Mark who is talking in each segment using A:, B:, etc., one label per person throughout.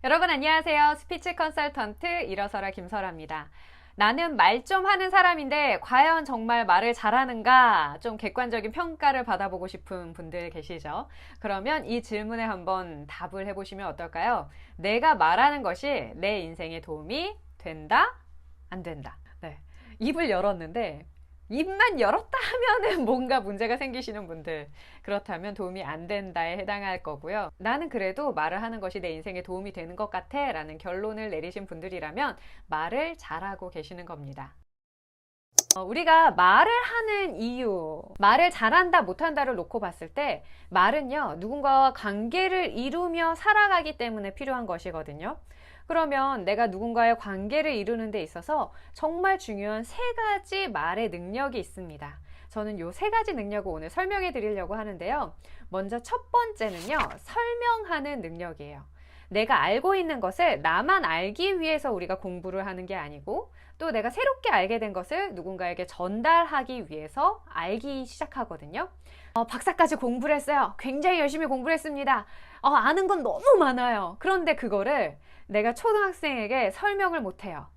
A: 여러분 안녕하세요. 스피치 컨설턴트 일어서라 김설아입니다. 나는 말 좀 하는 사람인데 과연 정말 말을 잘하는가? 좀 객관적인 평가를 받아보고 싶은 분들 계시죠? 그러면 이 질문에 한번 답을 해보시면 어떨까요? 내가 말하는 것이 내 인생에 도움이 된다? 안 된다? 네. 입을 열었는데 입만 열었다 하면은 뭔가 문제가 생기시는 분들, 그렇다면 도움이 안 된다에 해당할 거고요. 나는 그래도 말을 하는 것이 내 인생에 도움이 되는 것 같아 라는 결론을 내리신 분들이라면 말을 잘하고 계시는 겁니다. 우리가 말을 하는 이유, 말을 잘한다 못한다를 놓고 봤을 때 말은요, 누군가와 관계를 이루며 살아가기 때문에 필요한 것이거든요. 그러면 내가 누군가의 관계를 이루는 데 있어서 정말 중요한 세 가지 말의 능력이 있습니다. 저는 요 세 가지 능력을 오늘 설명해 드리려고 하는데요. 먼저 첫 번째는요, 설명하는 능력이에요. 내가 알고 있는 것을 나만 알기 위해서 우리가 공부를 하는 게 아니고, 또 내가 새롭게 알게 된 것을 누군가에게 전달하기 위해서 알기 시작하거든요. 박사까지 공부를 했어요. 굉장히 열심히 공부를 했습니다. 아는 건 너무 많아요. 그런데 그거를 내가 초등학생에게 설명을 못해요.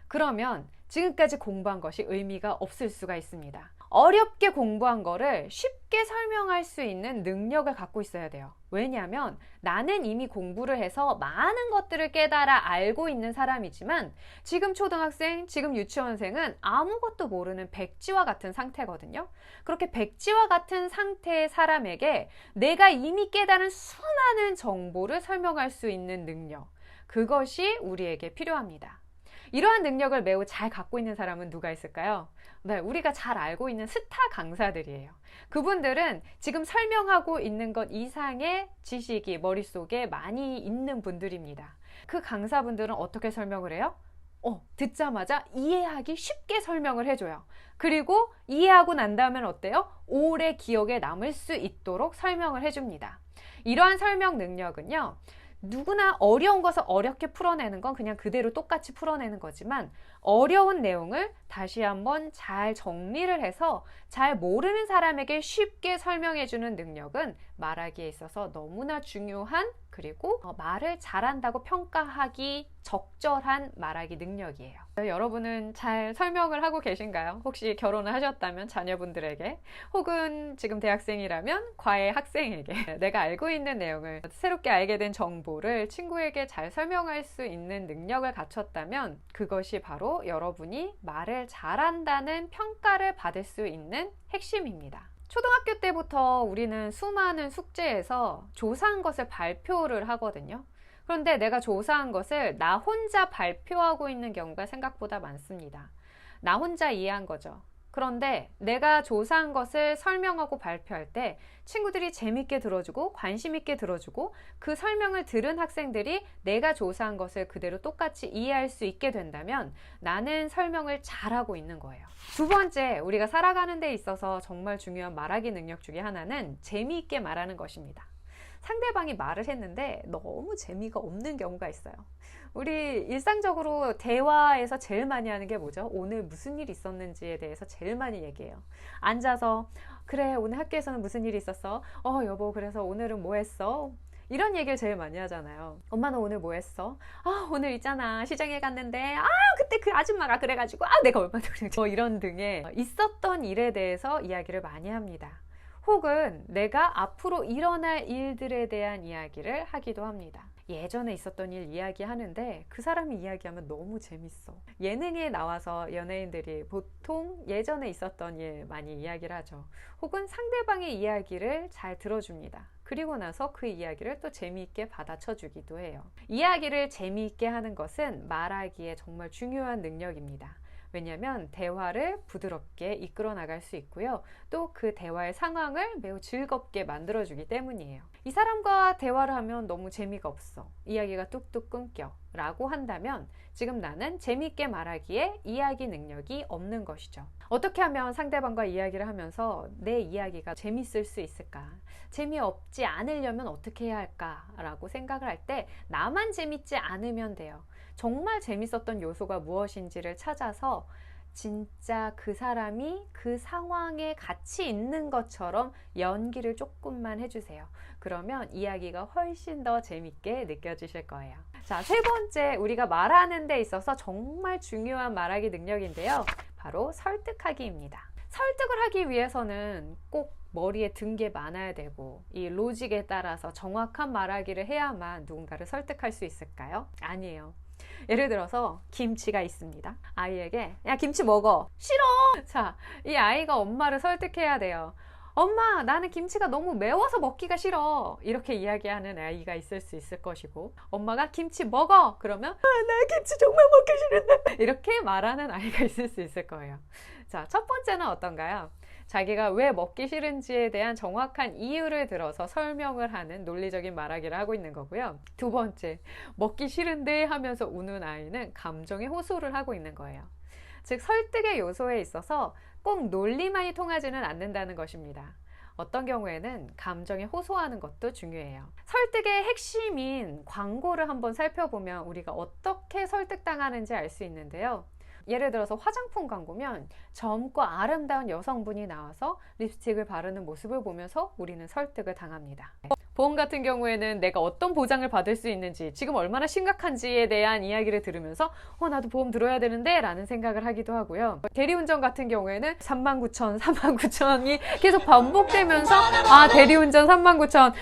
A: 그러면 지금까지 공부한 것이 의미가 없을 수가 있습니다. 어렵게 공부한 거를 쉽게 설명할 수 있는 능력을 갖고 있어야 돼요. 왜냐하면 나는 이미 공부를 해서 많은 것들을 깨달아 알고 있는 사람이지만 지금 초등학생, 지금 유치원생은 아무것도 모르는 백지와 같은 상태거든요. 그렇게 백지와 같은 상태의 사람에게 내가 이미 깨달은 수많은 정보를 설명할 수 있는 능력, 그것이 우리에게 필요합니다. 이러한 능력을 매우 잘 갖고 있는 사람은 누가 있을까요? 네, 우리가 잘 알고 있는 스타 강사들이에요. 그분들은 지금 설명하고 있는 것 이상의 지식이 머릿속에 많이 있는 분들입니다. 그 강사분들은 어떻게 설명을 해요? 듣자마자 이해하기 쉽게 설명을 해줘요. 그리고 이해하고 난 다음엔 어때요? 오래 기억에 남을 수 있도록 설명을 해줍니다. 이러한 설명 능력은요, 누구나 어려운 것을 어렵게 풀어내는 건 그냥 그대로 똑같이 풀어내는 거지만, 어려운 내용을 다시 한번 잘 정리를 해서 잘 모르는 사람에게 쉽게 설명해주는 능력은 말하기에 있어서 너무나 중요한, 그리고 말을 잘한다고 평가하기 적절한 말하기 능력이에요. 여러분은 잘 설명을 하고 계신가요? 혹시 결혼을 하셨다면 자녀분들에게, 혹은 지금 대학생이라면 과외 학생에게 내가 알고 있는 내용을, 새롭게 알게 된 정보를 친구에게 잘 설명할 수 있는 능력을 갖췄다면 그것이 바로 여러분이 말을 잘한다는 평가를 받을 수 있는 핵심입니다. 초등학교 때부터 우리는 수많은 숙제에서 조사한 것을 발표를 하거든요. 그런데 내가 조사한 것을 나 혼자 발표하고 있는 경우가 생각보다 많습니다. 나 혼자 이해한 거죠. 그런데 내가 조사한 것을 설명하고 발표할 때 친구들이 재밌게 들어주고 관심 있게 들어주고, 그 설명을 들은 학생들이 내가 조사한 것을 그대로 똑같이 이해할 수 있게 된다면 나는 설명을 잘하고 있는 거예요. 두 번째, 우리가 살아가는 데 있어서 정말 중요한 말하기 능력 중에 하나는 재미있게 말하는 것입니다. 상대방이 말을 했는데 너무 재미가 없는 경우가 있어요. 우리 일상적으로 대화에서 제일 많이 하는 게 뭐죠? 오늘 무슨 일이 있었는지에 대해서 제일 많이 얘기해요. 앉아서 그래, 오늘 학교에서는 무슨 일이 있었어? 여보, 그래서 오늘은 뭐 했어? 이런 얘기를 제일 많이 하잖아요. 엄마는 오늘 뭐 했어? 오늘 있잖아, 시장에 갔는데 그때 그 아줌마가 그래가지고 내가 얼마나 그랬지, 이런 등의 있었던 일에 대해서 이야기를 많이 합니다. 혹은 내가 앞으로 일어날 일들에 대한 이야기를 하기도 합니다. 예전에 있었던 일 이야기하는데 그 사람이 이야기하면 너무 재밌어. 예능에 나와서 연예인들이 보통 예전에 있었던 일 많이 이야기를 하죠. 혹은 상대방의 이야기를 잘 들어줍니다. 그리고 나서 그 이야기를 또 재미있게 받아쳐주기도 해요. 이야기를 재미있게 하는 것은 말하기에 정말 중요한 능력입니다. 왜냐하면 대화를 부드럽게 이끌어 나갈 수 있고요. 또 그 대화의 상황을 매우 즐겁게 만들어주기 때문이에요. 이 사람과 대화를 하면 너무 재미가 없어, 이야기가 뚝뚝 끊겨 라고 한다면 지금 나는 재미있게 말하기에 이야기 능력이 없는 것이죠. 어떻게 하면 상대방과 이야기를 하면서 내 이야기가 재밌을 수 있을까? 재미없지 않으려면 어떻게 해야 할까? 라고 생각을 할 때 나만 재밌지 않으면 돼요. 정말 재밌었던 요소가 무엇인지를 찾아서 진짜 그 사람이 그 상황에 같이 있는 것처럼 연기를 조금만 해주세요. 그러면 이야기가 훨씬 더 재밌게 느껴지실 거예요. 자, 세 번째, 우리가 말하는 데 있어서 정말 중요한 말하기 능력인데요. 바로 설득하기입니다. 설득을 하기 위해서는 꼭 머리에 든 게 많아야 되고 이 로직에 따라서 정확한 말하기를 해야만 누군가를 설득할 수 있을까요? 아니에요. 예를 들어서 김치가 있습니다. 아이에게 야 김치 먹어. 싫어. 자, 이 아이가 엄마를 설득해야 돼요. 엄마, 나는 김치가 너무 매워서 먹기가 싫어. 이렇게 이야기하는 아이가 있을 수 있을 것이고, 엄마가 김치 먹어. 그러면 나 김치 정말 먹기 싫은데. 이렇게 말하는 아이가 있을 수 있을 거예요. 자, 첫 번째는 어떤가요? 자기가 왜 먹기 싫은지에 대한 정확한 이유를 들어서 설명을 하는 논리적인 말하기를 하고 있는 거고요. 두 번째, 먹기 싫은데 하면서 우는 아이는 감정의 호소를 하고 있는 거예요. 즉, 설득의 요소에 있어서 꼭 논리만이 통하지는 않는다는 것입니다. 어떤 경우에는 감정에 호소하는 것도 중요해요. 설득의 핵심인 광고를 한번 살펴보면 우리가 어떻게 설득당하는지 알 수 있는데요. 예를 들어서 화장품 광고면 젊고 아름다운 여성분이 나와서 립스틱을 바르는 모습을 보면서 우리는 설득을 당합니다. 보험 같은 경우에는 내가 어떤 보장을 받을 수 있는지, 지금 얼마나 심각한지에 대한 이야기를 들으면서 나도 보험 들어야 되는데 라는 생각을 하기도 하고요. 대리운전 같은 경우에는 39,000, 39,000이 계속 반복되면서 대리운전 39,000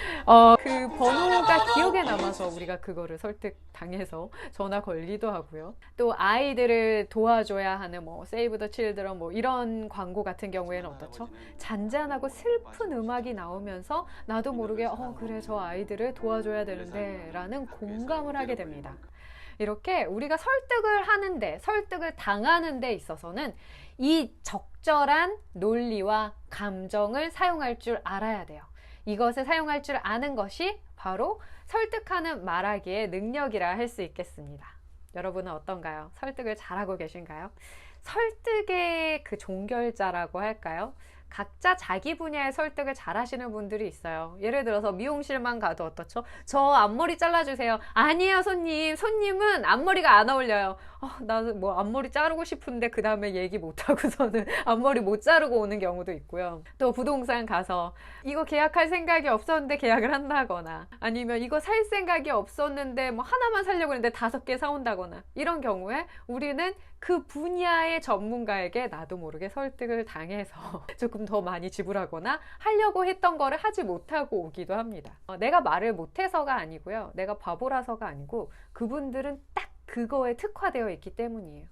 A: 그 번호가 기억에 남아서 우리가 그거를 설득당해서 전화 걸리도 하고요. 또 아이들을 도와줘야 하는 세이브 더 칠드런 이런 광고 같은 경우에는 어떻죠? 잔잔하고 슬픈 음악이 나오면서 나도 모르게 그래 저 아이들을 도와줘야 되는데 라는 공감을 하게 됩니다. 이렇게 우리가 설득을 하는데, 설득을 당하는 데 있어서는 이 적절한 논리와 감정을 사용할 줄 알아야 돼요. 이것을 사용할 줄 아는 것이 바로 설득하는 말하기의 능력이라 할 수 있겠습니다. 여러분은 어떤가요? 설득을 잘하고 계신가요? 설득의 그 종결자라고 할까요? 각자 자기 분야의 설득을 잘 하시는 분들이 있어요. 예를 들어서 미용실만 가도 어떻죠? 저 앞머리 잘라주세요. 아니에요, 손님. 손님은 앞머리가 안 어울려요. 나도 앞머리 자르고 싶은데 그 다음에 얘기 못하고서는 앞머리 못 자르고 오는 경우도 있고요. 또 부동산 가서 이거 계약할 생각이 없었는데 계약을 한다거나, 아니면 이거 살 생각이 없었는데 하나만 사려고 했는데 5개 사온다거나, 이런 경우에 우리는 그 분야의 전문가에게 나도 모르게 설득을 당해서 조금 더 많이 지불하거나 하려고 했던 거를 하지 못하고 오기도 합니다. 내가 말을 못해서가 아니고요. 내가 바보라서가 아니고 그분들은 딱 그거에 특화되어 있기 때문이에요.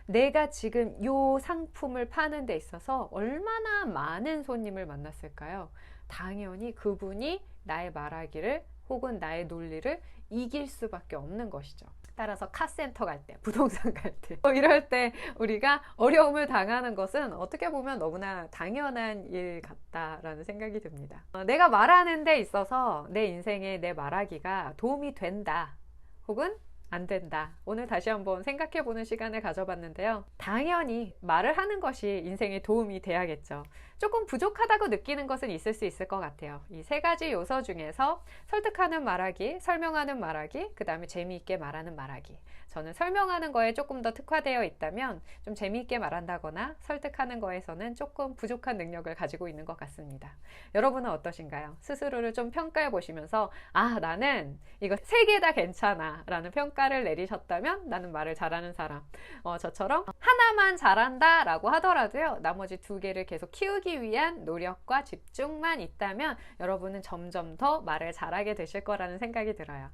A: 내가 지금 이 상품을 파는 데 있어서 얼마나 많은 손님을 만났을까요? 당연히 그분이 나의 말하기를 혹은 나의 논리를 이길 수밖에 없는 것이죠. 따라서 카센터 갈 때, 부동산 갈 때, 이럴 때 우리가 어려움을 당하는 것은 어떻게 보면 너무나 당연한 일 같다라는 생각이 듭니다. 내가 말하는 데 있어서 내 인생에 내 말하기가 도움이 된다 혹은 안 된다. 오늘 다시 한번 생각해보는 시간을 가져봤는데요. 당연히 말을 하는 것이 인생에 도움이 돼야겠죠. 조금 부족하다고 느끼는 것은 있을 수 있을 것 같아요. 이 세 가지 요소 중에서 설득하는 말하기, 설명하는 말하기, 그 다음에 재미있게 말하는 말하기. 저는 설명하는 거에 조금 더 특화되어 있다면 좀 재미있게 말한다거나 설득하는 거에서는 조금 부족한 능력을 가지고 있는 것 같습니다. 여러분은 어떠신가요? 스스로를 좀 평가해 보시면서 나는 이거 3개 다 괜찮아 라는 평가를 내리셨다면 나는 말을 잘하는 사람, 저처럼 하나만 잘한다 라고 하더라도요, 나머지 2개를 계속 키우기 위한 노력과 집중만 있다면 여러분은 점점 더 말을 잘하게 되실 거라는 생각이 들어요.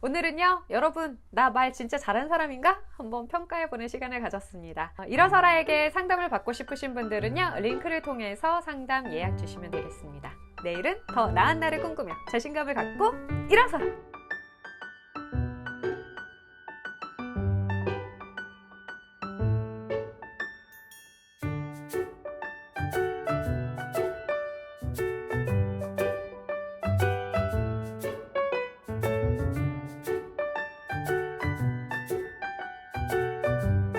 A: 오늘은요, 여러분 나 말 진짜 잘하는 사람인가? 한번 평가해보는 시간을 가졌습니다. 일어서라에게 상담을 받고 싶으신 분들은요, 링크를 통해서 상담 예약 주시면 되겠습니다. 내일은 더 나은 날을 꿈꾸며 자신감을 갖고 일어서라!